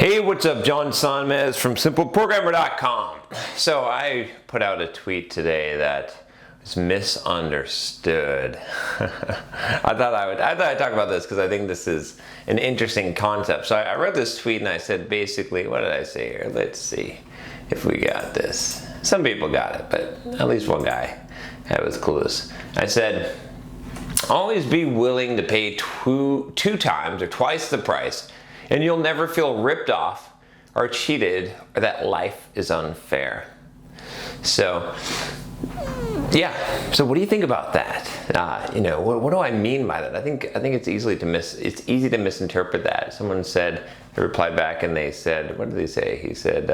Hey, what's up? John Sonmez from SimpleProgrammer.com. So I put out a tweet today that was misunderstood. I thought I'd talk about this because I think this is an interesting concept. So I wrote this tweet and I said basically, what did I say here? Let's see if we got this. Some people got it, but at least one guy was clueless. I said, always be willing to pay two times or twice the price, and you'll never feel ripped off or cheated or that life is unfair. So, yeah. So, what do you think about that? What do I mean by that? I think it's easy to misinterpret that. Someone said, they replied back and they said, what did they say? He said,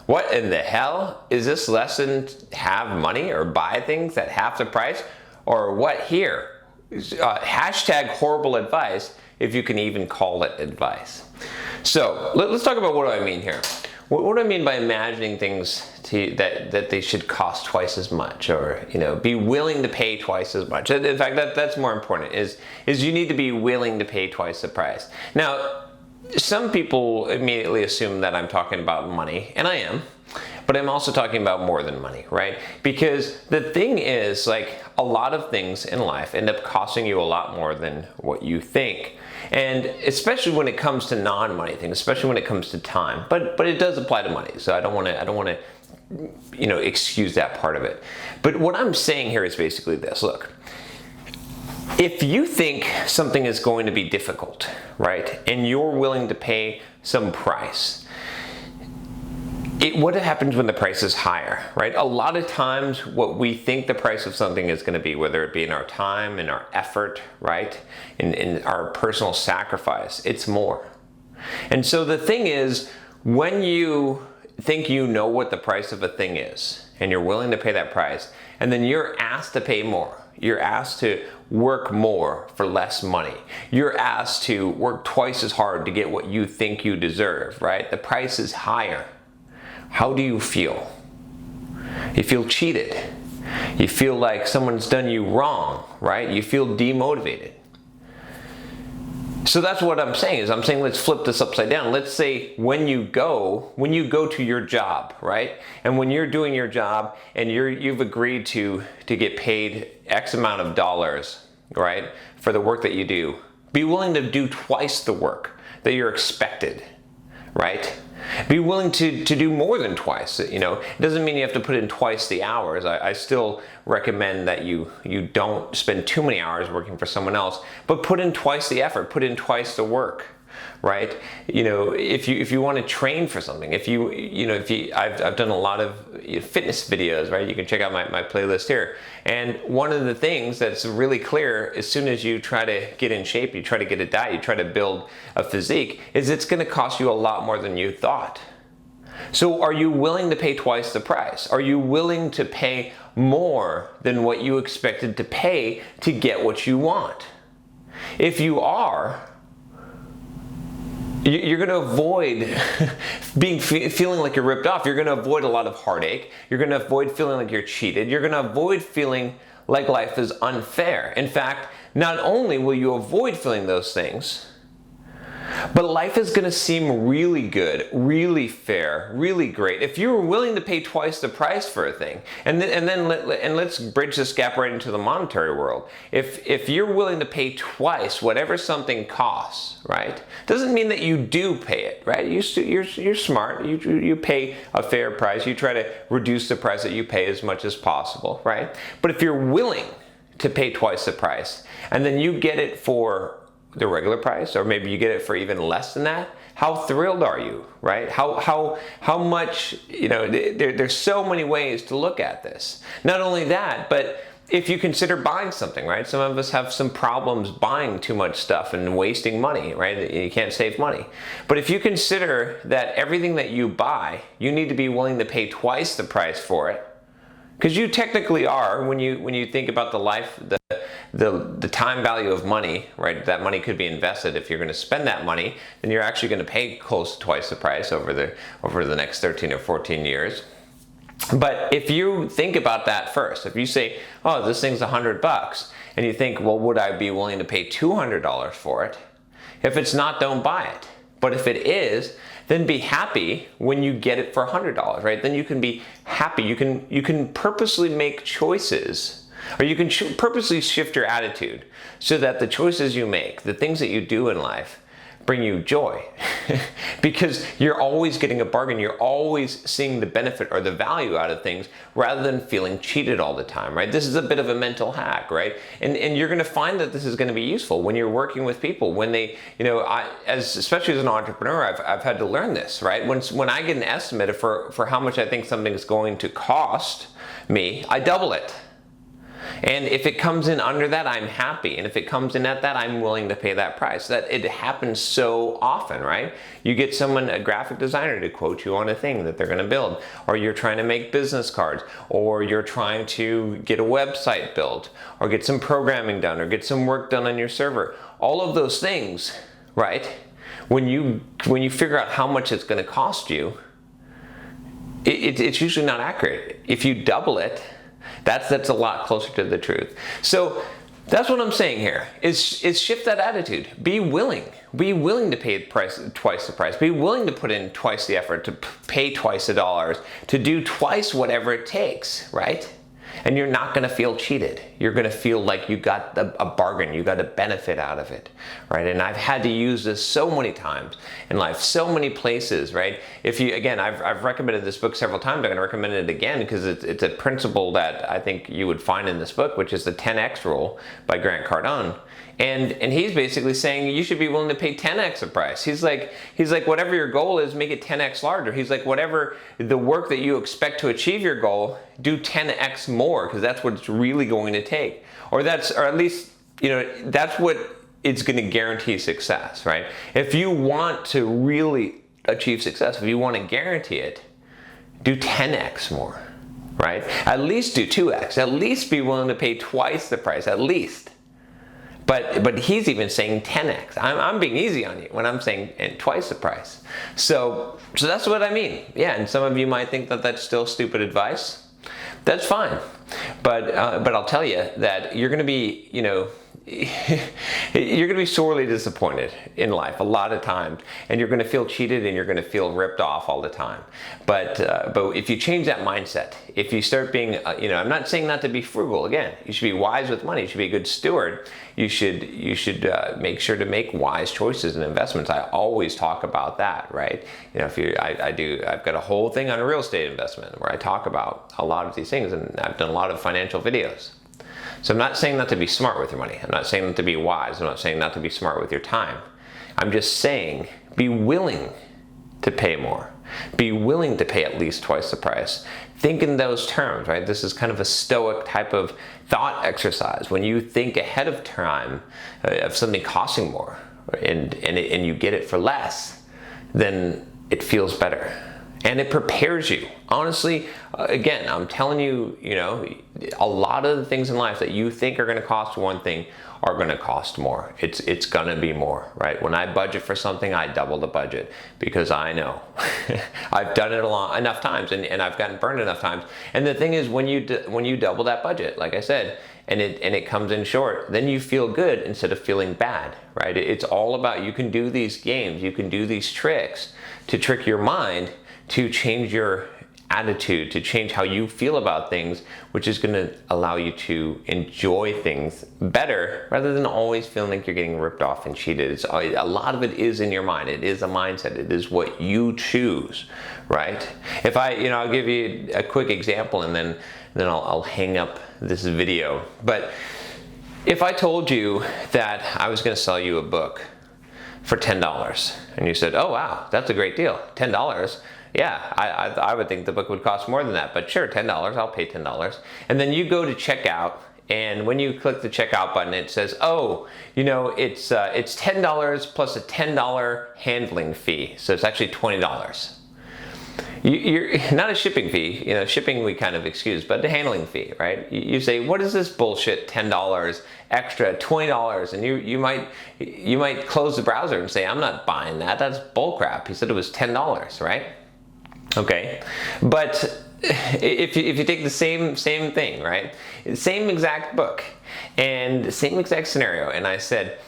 "What in the hell is this lesson? Have money or buy things at half the price, or what here? Hashtag horrible advice, if you can even call it advice." So let's talk about what do I mean here. What do I mean by imagining things that they should cost twice as much, or be willing to pay twice as much? In fact, that's more important. Is you need to be willing to pay twice the price. Now, some people immediately assume that I'm talking about money, and I am. But I'm also talking about more than money, right? Because the thing is, like, a lot of things in life end up costing you a lot more than what you think. And especially when it comes to non-money things, especially when it comes to time. But it does apply to money, so I don't want to excuse that part of it. But what I'm saying here is basically this. Look, if you think something is going to be difficult, right, and you're willing to pay some price, what happens when the price is higher, right? A lot of times what we think the price of something is going to be, whether it be in our time, in our effort, right, in our personal sacrifice, it's more. And so the thing is, when you think you know what the price of a thing is, and you're willing to pay that price, and then you're asked to pay more, you're asked to work more for less money, you're asked to work twice as hard to get what you think you deserve, right? The price is higher. How do you feel? You feel cheated. You feel like someone's done you wrong, right? You feel demotivated. So that's what I'm saying let's flip this upside down. Let's say when you go to your job, right? And when you're doing your job and you've agreed to get paid X amount of dollars, right, for the work that you do, be willing to do twice the work that you're expected, right? Be willing to do more than twice. It doesn't mean you have to put in twice the hours. I still recommend that you don't spend too many hours working for someone else, but put in twice the effort, put in twice the work, right? If you want to train for something, I've done a lot of fitness videos, right? You can check out my playlist here. And one of the things that's really clear, as soon as you try to get in shape, you try to get a diet, you try to build a physique, is it's going to cost you a lot more than you thought. So are you willing to pay twice the price? Are you willing to pay more than what you expected to pay to get what you want? If you are, you're going to avoid feeling like you're ripped off. You're going to avoid a lot of heartache. You're going to avoid feeling like you're cheated. You're going to avoid feeling like life is unfair. In fact, not only will you avoid feeling those things, but life is going to seem really good, really fair, really great if you're willing to pay twice the price for a thing. And let's bridge this gap right into the monetary world. If you're willing to pay twice whatever something costs, right, doesn't mean that you do pay it, right? You're smart. You pay a fair price. You try to reduce the price that you pay as much as possible, right? But if you're willing to pay twice the price, and then you get it for the regular price, or maybe you get it for even less than that, how thrilled are you, right? How much, there's so many ways to look at this. Not only that, but if you consider buying something, right? Some of us have some problems buying too much stuff and wasting money, right? You can't save money. But if you consider that everything that you buy, you need to be willing to pay twice the price for it, because you technically are, when you think about the time value of money, right? That money could be invested. If you're going to spend that money, then you're actually going to pay close to twice the price over the next 13 or 14 years. But if you think about that first, if you say, oh, this thing's $100, and you think, well, would I be willing to pay $200 for it? If it's not, don't buy it. But if it is, then be happy when you get it for $100, right? Then you can be happy. You can purposely make choices, or you can purposely shift your attitude so that the choices you make, the things that you do in life, bring you joy. Because you're always getting a bargain. You're always seeing the benefit or the value out of things rather than feeling cheated all the time, right? This is a bit of a mental hack, right? And you're going to find that this is going to be useful when you're working with people. When they, especially as an entrepreneur, I've had to learn this, right? When I get an estimate for how much I think something is going to cost me, I double it. And if it comes in under that, I'm happy. And if it comes in at that, I'm willing to pay that price. That it happens so often, right? You get someone, a graphic designer, to quote you on a thing that they're going to build, or you're trying to make business cards, or you're trying to get a website built, or get some programming done, or get some work done on your server. All of those things, right? When you figure out how much it's going to cost you, it's usually not accurate. If you double it, that's a lot closer to the truth. So that's what I'm saying here, is shift that attitude. Be willing to pay twice the price. Be willing to put in twice the effort, to pay twice the dollars, to do twice whatever it takes, right? And you're not going to feel cheated. You're going to feel like you got a bargain, you got a benefit out of it, right? And I've had to use this so many times in life, so many places, right? I've recommended this book several times. I'm going to recommend it again because it's a principle that I think you would find in this book, which is the 10x rule by Grant Cardone. And he's basically saying you should be willing to pay 10x the price. He's like whatever your goal is, make it 10x larger. He's like, whatever the work that you expect to achieve your goal, do 10x more, because that's what it's really going to take. Or at least that's what it's going to guarantee success, right? If you want to really achieve success, if you want to guarantee it, do 10x more, right? At least do 2x. At least be willing to pay twice the price, at least. But he's even saying 10x. I'm being easy on you when I'm saying twice the price. So that's what I mean. Yeah, and some of you might think that that's still stupid advice. That's fine. But I'll tell you that you're going to be, you're going to be sorely disappointed in life a lot of times, and you're going to feel cheated and you're going to feel ripped off all the time. But if you change that mindset, if you start being, I'm not saying not to be frugal. Again, you should be wise with money. You should be a good steward. You should make sure to make wise choices and investments. I always talk about that, right? I've got a whole thing on real estate investment where I talk about a lot of these things, and I've done a lot of financial videos. So I'm not saying not to be smart with your money. I'm not saying not to be wise. I'm not saying not to be smart with your time. I'm just saying be willing to pay more. Be willing to pay at least twice the price. Think in those terms, right? This is kind of a stoic type of thought exercise. When you think ahead of time of something costing more and you get it for less, then it feels better. And it prepares you. Honestly, again, I'm telling you, a lot of the things in life that you think are going to cost one thing are going to cost more. It's going to be more, right? When I budget for something, I double the budget because I know. I've done it enough times and I've gotten burned enough times. And the thing is, when you double that budget, like I said, and it comes in short, then you feel good instead of feeling bad, right? It's all about, you can do these games, you can do these tricks to trick your mind to change your attitude, to change how you feel about things, which is going to allow you to enjoy things better rather than always feeling like you're getting ripped off and cheated. A lot of it is in your mind. It is a mindset. It is what you choose, right? If I'll give you a quick example and then I'll hang up this video. But if I told you that I was going to sell you a book for $10 and you said, oh wow, that's a great deal, $10. Yeah, I would think the book would cost more than that, but sure, $10, I'll pay $10. And then you go to checkout, and when you click the checkout button, it says, oh, it's $10 plus a $10 handling fee. So it's actually $20. You're not a shipping fee, shipping we kind of excuse, but the handling fee, right? You say, what is this bullshit, $10 extra, $20, and you might close the browser and say, I'm not buying that, that's bullcrap. He said it was $10, right? Okay, but if you take the same thing, right, same exact book and same exact scenario, and I said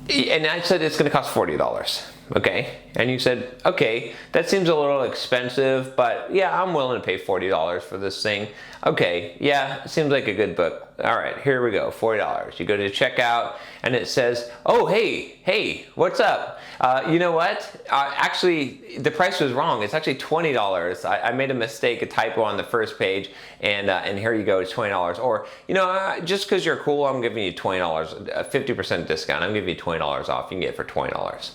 it's going to cost $40. okay? And you said, okay, that seems a little expensive, but yeah, I'm willing to pay $40 for this thing. Okay, yeah, seems like a good book. All right, here we go, $40. You go to checkout and it says, oh, hey, what's up? You know what? Actually, the price was wrong. It's actually $20. I made a mistake, a typo on the first page, and here you go, it's $20. Or, you know, just because you're cool, I'm giving you $20, a 50% discount. I'm giving you $20 off. You can get it for $20.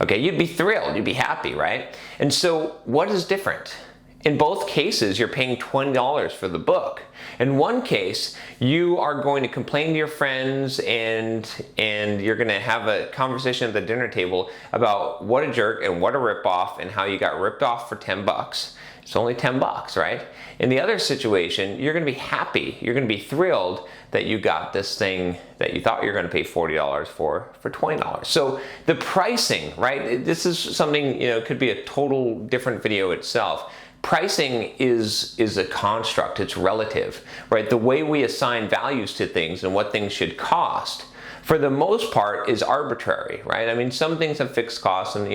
Okay, you'd be thrilled, you'd be happy, right? And so what is different? In both cases, you're paying $20 for the book. In one case, you are going to complain to your friends and you're going to have a conversation at the dinner table about what a jerk and what a ripoff and how you got ripped off for 10 bucks. It's only 10 bucks, right? In the other situation, you're going to be happy. You're going to be thrilled that you got this thing that you thought you were going to pay $40 for $20. So the pricing, right? This is something, you know, it could be a total different video itself. Pricing is a construct, it's relative, right? The way we assign values to things and what things should cost, for the most part, is arbitrary, right? I mean, some things have fixed costs, and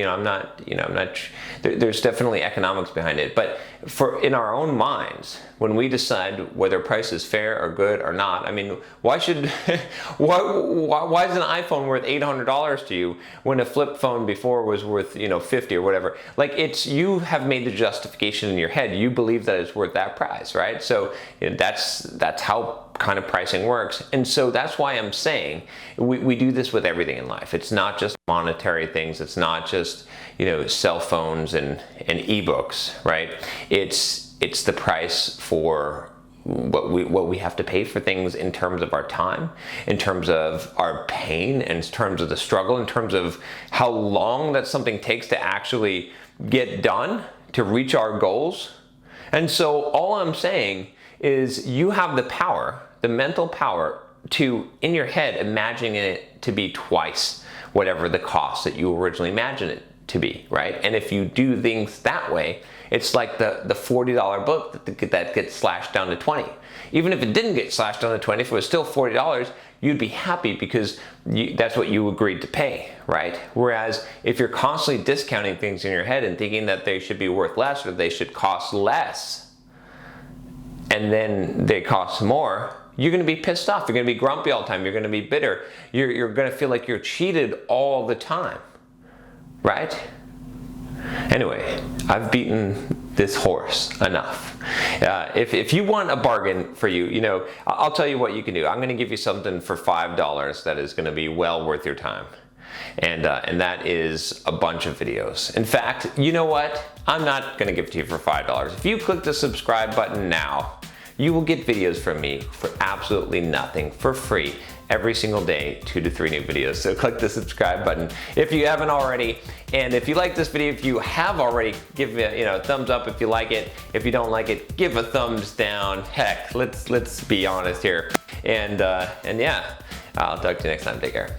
there's definitely economics behind it. But in our own minds, when we decide whether price is fair or good or not, I mean, why is an iPhone worth $800 to you when a flip phone before was worth, $50 or whatever? Like, you have made the justification in your head. You believe that it's worth that price, right? So that's how kind of pricing works. And so that's why I'm saying we do this with everything in life. It's not just monetary things. It's not just, cell phones and ebooks, right? It's the price for what we have to pay for things in terms of our time, in terms of our pain, in terms of the struggle, in terms of how long that something takes to actually get done, to reach our goals. And so all I'm saying is you have the power, the mental power, to, in your head, imagine it to be twice whatever the cost that you originally imagined it to be, right? And if you do things that way, it's like the $40 book that gets slashed down to 20. Even if it didn't get slashed down to 20, if it was still $40, you'd be happy because that's what you agreed to pay, right? Whereas if you're constantly discounting things in your head and thinking that they should be worth less or they should cost less, and then they cost more, you're going to be pissed off. You're going to be grumpy all the time. You're going to be bitter. You're going to feel like you're cheated all the time, right? Anyway, I've beaten this horse enough. If you want a bargain for you, I'll tell you what you can do. I'm going to give you something for $5 that is going to be well worth your time. And that is a bunch of videos. In fact, you know what? I'm not going to give it to you for $5. If you click the subscribe button now, you will get videos from me for absolutely nothing, for free, every single day, 2 to 3 new videos. So click the subscribe button if you haven't already. And if you like this video, if you have already, give me a thumbs up if you like it. If you don't like it, give a thumbs down. Heck, let's be honest here. And yeah, I'll talk to you next time. Take care.